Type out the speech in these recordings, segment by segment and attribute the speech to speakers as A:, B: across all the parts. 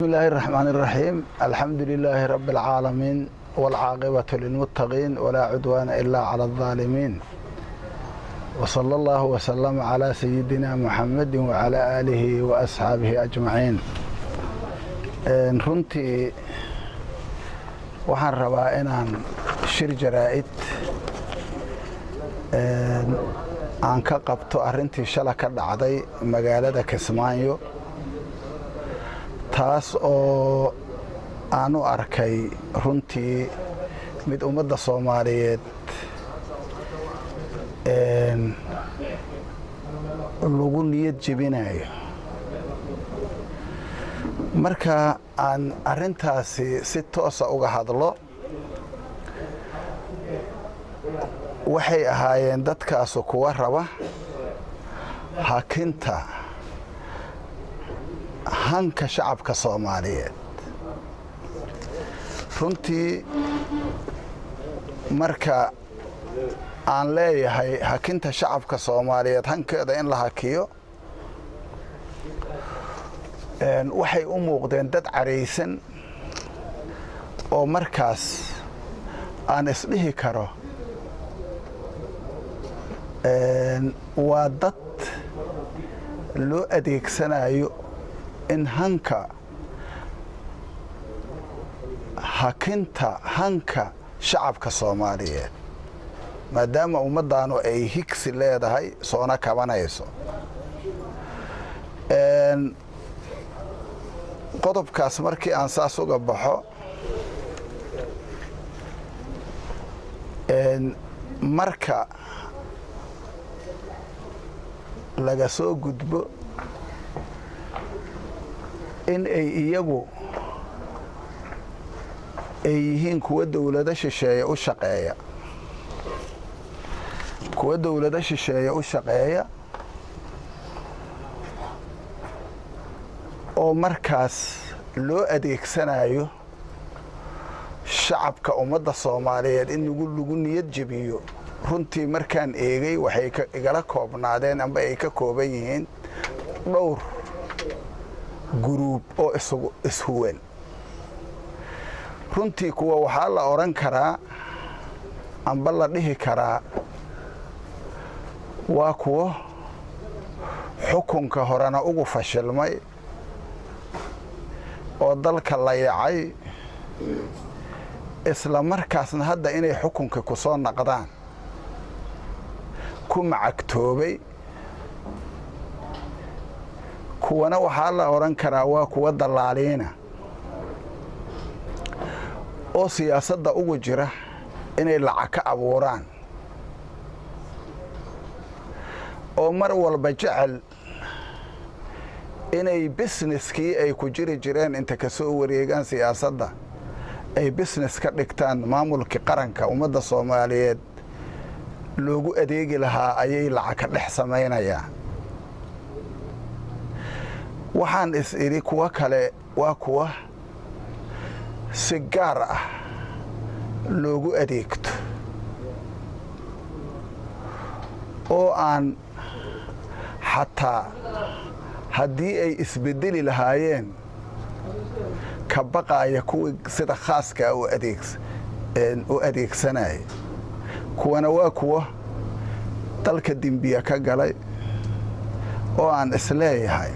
A: بسم الله الرحمن الرحيم الحمد لله رب العالمين والعاقبة للمتقين ولا عدوان إلا على الظالمين وصلى الله وسلم على سيدنا محمد وعلى آله وأصحابه أجمعين. runtii waxaan rabaa inaan shir jaraa'id aan ka qabto arrintii shala ka dhacday magaalada Kismaayo, taas oo aan u arkay runtii mid ummadda Soomaaliyeed lagu niyad jebinayo. marka aan arrintaasi si toos ah uga hadlo, waxay ahaayeen dadkaas kuwa raba hakinta hanka shacabka Soomaaliyeed. runtii marka aan leeyahay hakinta shacabka Soomaaliyeed hankeeda in la hakiyo, waxay u muuqdeen dad careysan oo markaas aan isdhihi karo waa dad loo adeegsanayo in hakinta hanka shacabka Soomaaliyeed, maadaama ummaddaanu ay higsi leedahay soona kabanayso. qodobkaas markii aan saas uga baxo, marka laga soo gudbo in ay iyagu ay yihiin kuwa dawlado shisheeye u shaqeeya, oo markaas loo adeegsanayo shacabka ummadda Soomaaliyeed in lagu niyad jebiyo. runtii markaan eegay waxay igala koobnaadeen amba ay ka kooban yihiin dhowr guruub oo ishuwan. runtii kuwa waxaa la oran karaa amba la dhihi karaa waa kuwo xukunka horena ugu fashilmay oo dalka la yacay, isla markaasna hadda inay xukunka ku soo naqdaan ku macagtoobay. kuwana waxaa la oran karaa waa kuwa dalaaliina oo siyaasadda ugu jira inay lacag ka abuuraan, oo mar walba jecel inay businesskii ay ku jiri jireen inta ka soo wareegaan siyaasadda ay business ka dhigtaan. maamulkii qaranka ummadda Soomaaliyeed loogu adeegi lahaa ayay lacag ka dhex samaynayaan. waxaan is idhi kuwa kale waa kuwa si gaar ah loogu adeegto, oo aan xataa haddii ay isbedeli lahaayeen ka baqaaya kuwii sida khaaska u adeegsanaya. kuwana waa kuwa dalka dembiya ka galay, oo aan isleeyahay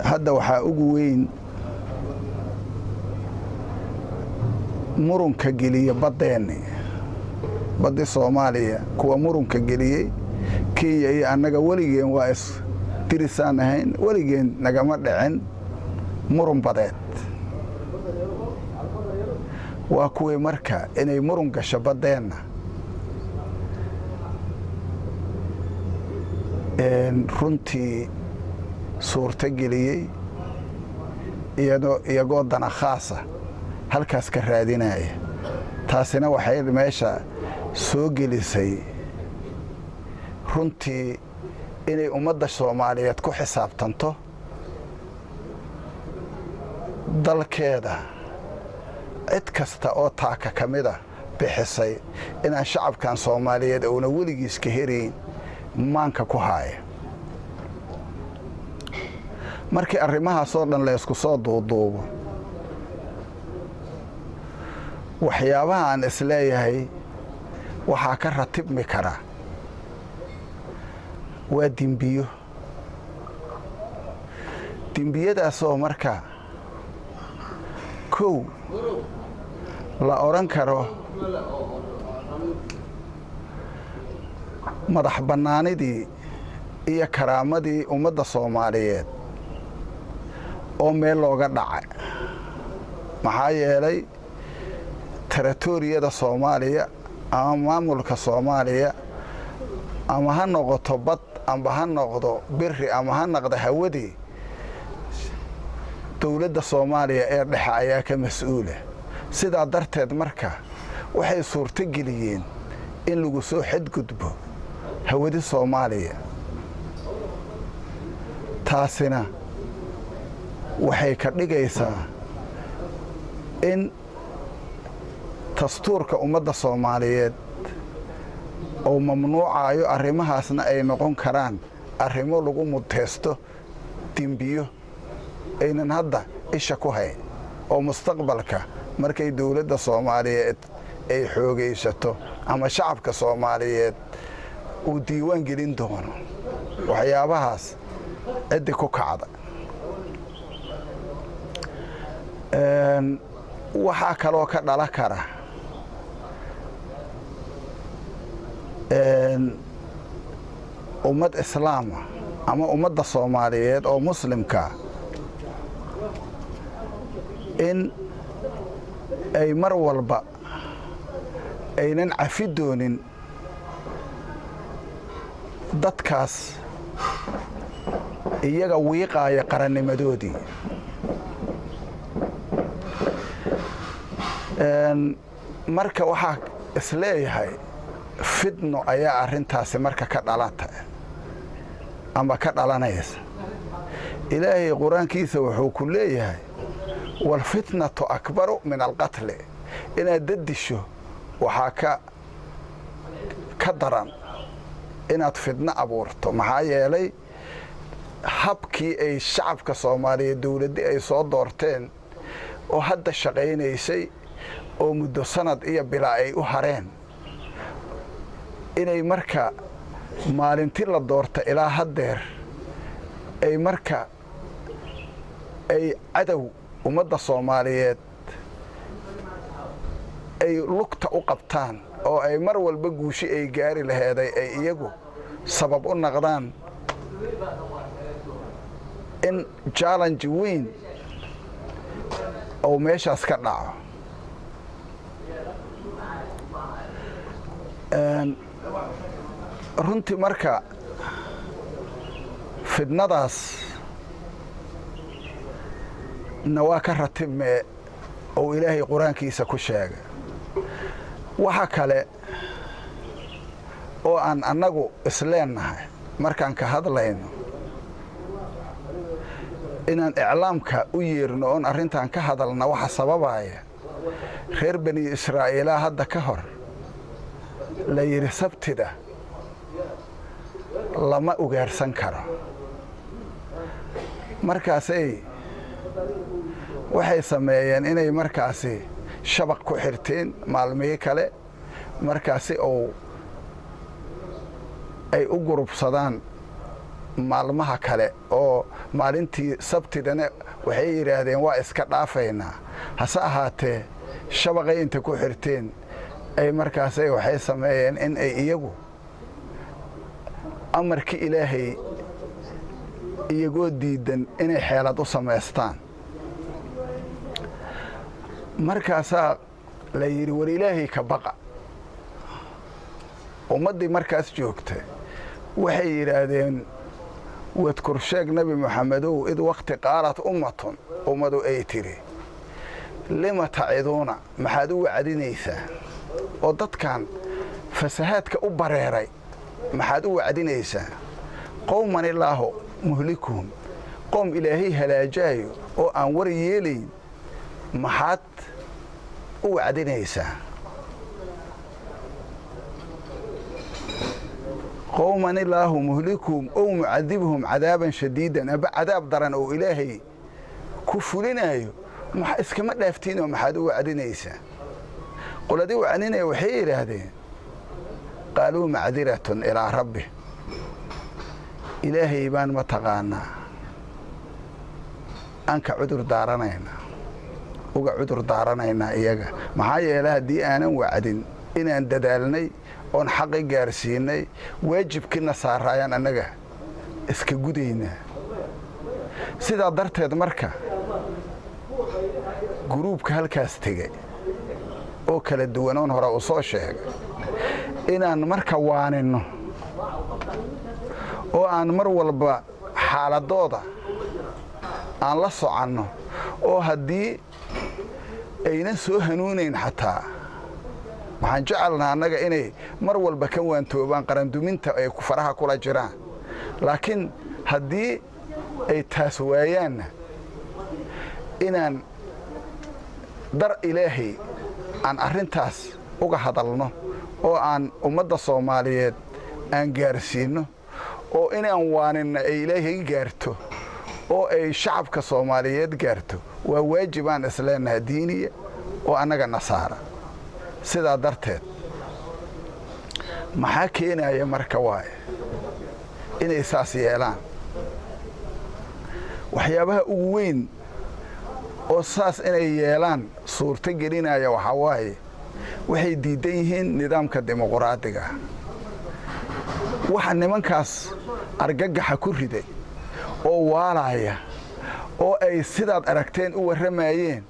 A: hadda waxaa ugu weyn murunka geliya baddi Soomaaliya. kuwa murunka geliyey Kenya iyo annaga weligeen waa dirisaan ahayn, weligeen nagama dhicin murun badeed. waa kuwii marka inay murun gasho baddeenna runtii suurto geliyey, iyagoo dana khaasa halkaas ka raadinaya. taasina waxay meesha soo gelisay runtii inay ummadda Soomaaliyeed ku xisaabtanto dalkeeda cid kasta oo taaka ka mida bixisay inaan shacabkan Soomaaliyeed uuna weligiis ka herayn maanka ku haaya. markii arrimahaasoo dhan la isku soo duuduubo waxyaabaha aan isleeyahay waxaa ka ratibmi kara waa dembiyo dembiyadaasoo marka kow la odhan karo madax bannaanidii iyo karaamadii ummadda Soomaaliyeed oo meel looga dhacay maxaa yeelay territoriyada Soomaaliya ama maamulka Soomaaliya ama ha noqoto bad ama ha noqdo biri ama ha noqdo hawadii dawladda Soomaaliya ee dhexe ayaa ka mas'uula sidaa darteed marka waxay suurto geliyeen in lagu soo xadgudbo hawada Soomaaliya taasina waxay ka dhigaysaa in dastuurka ummadda Soomaaliyeed oo mamnuucayo arrimahaasna ay noqon karaan arrimo lagu mudteesto dembiyo aynan hadda isha ku hayn oo mustaqbalka markay dawladda Soomaaliyeed ay xoogaysato ama shacabka Soomaaliyeed uu diiwaan gelin doono waxyaabahaas cidi ku kacda waxaa kaloo ka dhala kara ummad islaama ama ummadda Soomaaliyeed oo muslimka in ay mar walba aynan cafi doonin dadkaas iyaga wiiqaaya qarannimadoodii marka waxaa isleeyahay fidno ayaa arrintaasi marka ka dhalata ama ka dhalanaysa ilaahay quraankiisa wuxuu ku leeyahay wal fitnatu akbaru min alqatl inaad dadisho waxaa ka daran inaad fidna abuurto maxaa yeelay habkii ay shacabka Soomaaliyeed dawladda ay soo doorteen oo hadda shaqaynaysay oo muddo sanad iyo bilaa ay u hareen inay marka maalintii la doorta ilaa haddeer ay marka ay cadow ummadda Soomaaliyeed ay lugta u qabtaan oo ay mar walba guushi ay gaari laheeday ay iyagu sabab u noqdaan in challenge weyn oo meeshaas ka dhaco runtii marka fidnadaas na waa ka ratibme oo ilaahay quraankiisa ku sheegay waxa kale oo aan annagu isleenahay markaan ka hadlayno inaan iclaamka u yeerno oon arrintan ka hadalna waxa sababaya reer bani Israa'iila hadda ka hor la yiri sabtida lama ugaarsan karo markaasay waxay sameeyeen inay markaasi shabaq ku xirteen maalmihii kale markaasi oo ay u gurubsadaan maalmaha kale oo maalintii sabtidana waxay yiraahdeen waa iska dhaafaynaa hase ahaatee shabaqay inta ku xirteen ay markaasay waxay sameeyeen in ay iyagu amarkii ilaahay iyagoo diidan inay xeelad u samaystaan markaasaa la yiri war ilaahay ka baqa ummadii markaas joogtay waxay yiraahdeen wadkur sheeg nabi maxamedow id waqti qaalat ummadu ay tiri lima taciduuna maxaad u wacdinaysaa oo dadkan fasahaadka u bareeray maxaad u wacdinaysaa qowman ilaahu muhlikuhum qowm ilaahay halaajayo oo aan war yeelayn maxaad u wacdinaysaa قوما الله مهلكهم أو معذبهم عذابا شديدا أبا عذاب درن أو إلهي كفلنا أيو إسكما لافتين ومحادو وعدين إيسا قل دي وعنين وحير هذه قالوا معذرة إلى ربه إلهي يبان متغانا أنك عذر دارنينا وقع عذر دارنينا إياك محايا إله دي أنا وعدين إن ددالني oon xaqi gaarsiinay waajibkina saarayaan anaga iska gudayna sida darteed marka gruubka halkaas tagay oo kala duwan oo hore u soo sheegay inaan marka waanino oo aan mar walba xaaladooda aan la soconno oo haddii ayna soo hanuunayn xataa waxaan jecelnahay annaga inay mar walba ka waantoobaan qaranduminta ay ku faraha kula jiraan laakiin haddii ay taas waayaanna inaan dar ilaahay aan arrintaas uga hadalno oo aan ummadda Soomaaliyeed aan gaarsiino oo inaan waaninna ay ilaahay gaarto oo ay shacabka Soomaaliyeed gaarto waa waajibaan islaamna diiniya oo annaga nasaara sida darteed maxaa keenaya marka waay inay saas yeelaan waxyaabaha ugu weyn oo saas inay yeelaan suurta gelinaya waxa waaye waxay diidan yihiin nidaamka dimuqraadiga waxa nimankaas argagaxa ku riday oo waalaya oo ay sidaad aragteen u waramayeen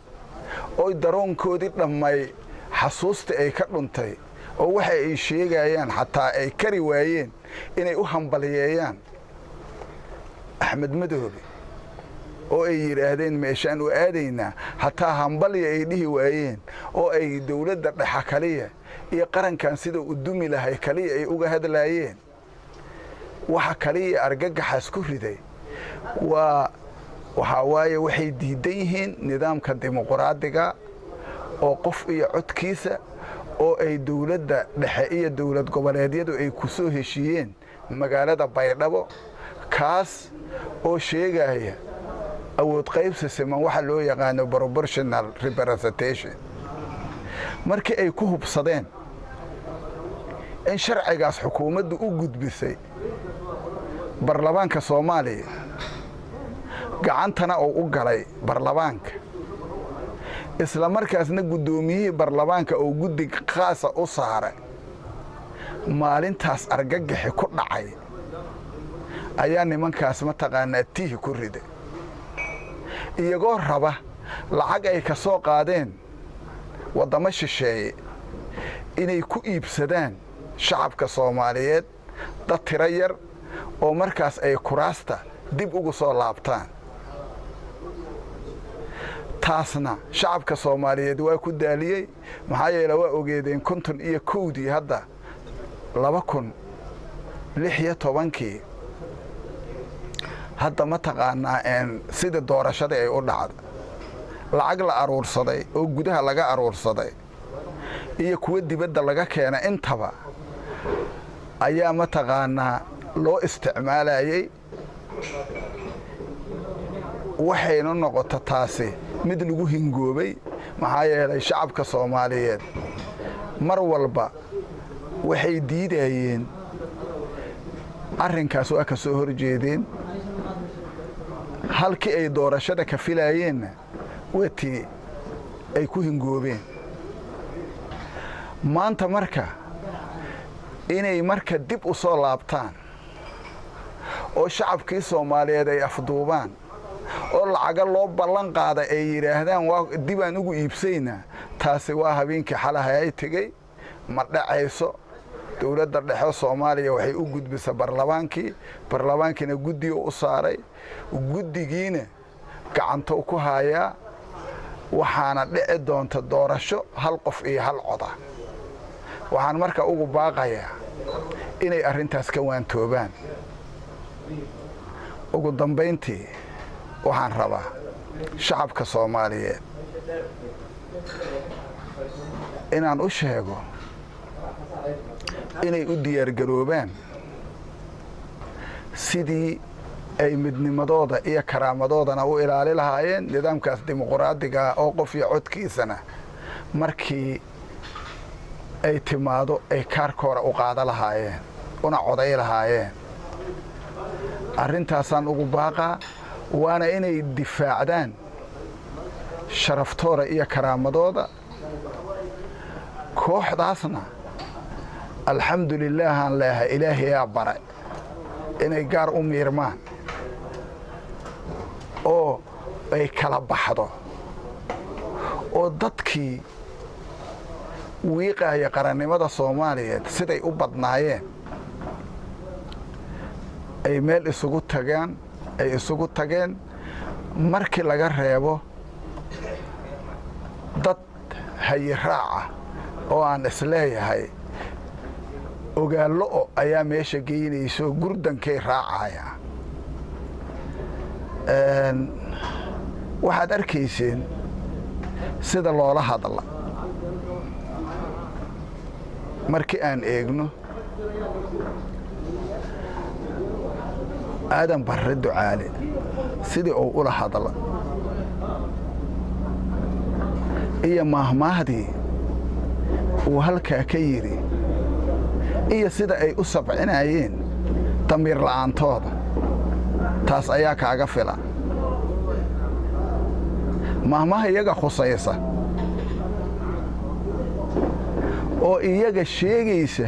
A: oo daroonkoodii dhamay xasuusta ay ka dhuntay oo waxa ay sheegayaan xataa ay kari waayeen inay u hambaliyeeyaan Axmed Madoobe oo ay yiraahdeen meeshaan u aadaynaa xataa hambaliye ay dhihi waayeen oo ay dawladda dhexe kaliya iyo qarankan sida u dumi lahay kaliya ay uga hadlaayeen waxa kaliya argagaxaas ku riday waxa waaye waxay diidan yihiin nidaamka dimuqraadiga oo qof iyo codkiisa oo ay dawladda dhexe iyo dawlad goboleedyadu ay ku soo heshiiyeen magaalada Baydhabo kaas oo sheegaya awood qaybsi siman waxa loo yaqaan proportional representation markii ay ku hubsadeen in sharcigaas xukuumaddu u gudbisay baarlamaanka Soomaaliya gacantana oo u galay baarlamaanka isla markaasna gudoomiyihii baarlamaanka oo guddi khaas ah u saaray maalintaas argagaxi ku dhacay ayaa nimankaas ma taqaanaa tihi ku riday iyagoo raba lacag ay ka soo qaadeen wadamo shisheeye inay ku iibsadaan shacabka Soomaaliyeed dad tiro yar oo markaas ay kuraasta dib ugu soo laabtaan taasna shacabka Soomaaliyeed waa ku daaliyay maxaa yeelay waa ogeedeen 51 hadda 2016 hadda ma taqaanaa sida doorashada ay u dhacday lacag la aruursaday oo gudaha laga aruursaday iyo kuwa dibadda laga keenay intaba ayaa ma taqaanaa loo isticmaalayay waxayna noqotay taasi mid lagu hingoobay maxaa yeelay shacabka Soomaaliyeed mar walba waxay diidayeen arrinkaas waa ka soo horjeedeen halkii ay doorashada ka filayeen wati ay ku hingoobeen maanta marka inay marka dib u soo laabtaan oo shacabkii Soomaaliyeed ay afduubaan oo lacag loo ballan qaaday ay yiraahdaan waa dib aan ugu iibsayna taasi waa habeenkii xalaha ay tagay ma dhacayso dawladda dhexe Soomaaliya waxay u gudbisay baarlamaankina guddi u saaray guddigiina gacanta ku haya waxaana dhici doonta doorasho hal qof iyo hal cod ah waxaan marka ugu baaqayaa inay arrintaas ka waantoobaan ugu dambeyntii waxaan rabaa shacabka Soomaaliyeed inaan u sheego inay u diyaar garoobaan sidii ay midnimadooda iyo karaamadoodana u ilaali lahaayeen nidaamkaas dimuqraadiga oo qof iyo codkiisana markii ay timaado ay kaarkoora u qaada lahaayeen una coday lahaayeen arrintaasaan ugu baaqaa waana inay difaacdaan sharaftooda iyo karaamadooda kooxdaasna alxamdulilaah aan leeyahay ilaahayaa bare inay gaar u miirmaan oo ay kala baxdo oo dadkii wiiqaaya qarannimada Soomaaliyeed siday u badnaayeen ay meel isugu tageen markii laga reebo dad hayiraaca oo aan isleeyahay ogaallo ayaa meesha geynayso gurdankay raacaya waxaad arkayseen sida loola hadla markii aan eegno aadan barre ducaale sidii uu ula hadla iyo maahmaahdii uu halkaa ka yidhi iyo sida ay u sabcinayeen damiir la'aantooda taas ayaa kaaga fila maahmaha iyaga khusaysa oo iyaga sheegaysa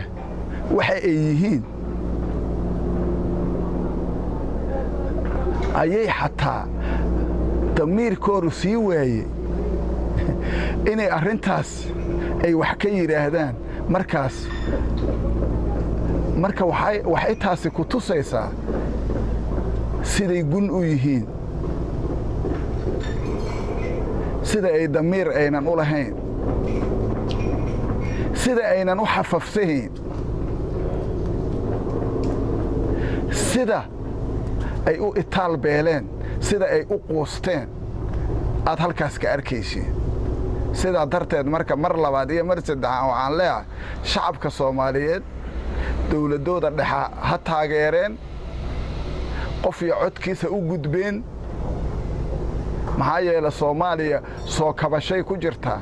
A: waxa ay yihiin ayay xataa damiirkoodu sii waayey inay arrintaas ay wax ka yidhaahdaan marka waxay taasi ku tusaysaa siday gun u yihiin sida ay damiir aynan u lahayn sida aynan u xafafsahayn sida ay u itaal beeleen sida ay u quusteen aad halkaas ka arkaysiin sidaa darteed marka mar labaad iyo mar saddexaad waxaan leeyahay shacabka Soomaaliyeed dawladooda dhexa ha taageereen qof iyo codkiisa u gudbeen maxaa yeelay Soomaaliya soo kabashay ku jirtaa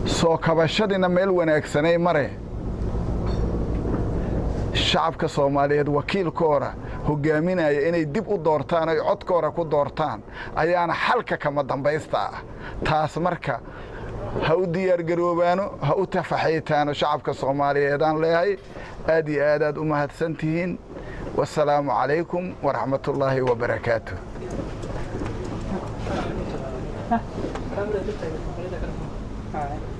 A: soo kabashadina meel wanaagsanay mare shacabka Soomaaliyeed wakiilkooda hogaaminaya inay dib u doortaan ay codkooda ku doortaan ayaana xalka kama dambaysta ah taas marka ha u diyaar garoobaano ha u tafaxaytaano shacabka Soomaaliyeed aan leeyahay aad iyo aad u mahadsantihiin wassalaamu calaykum waraxmatullaahi wabarakaatuh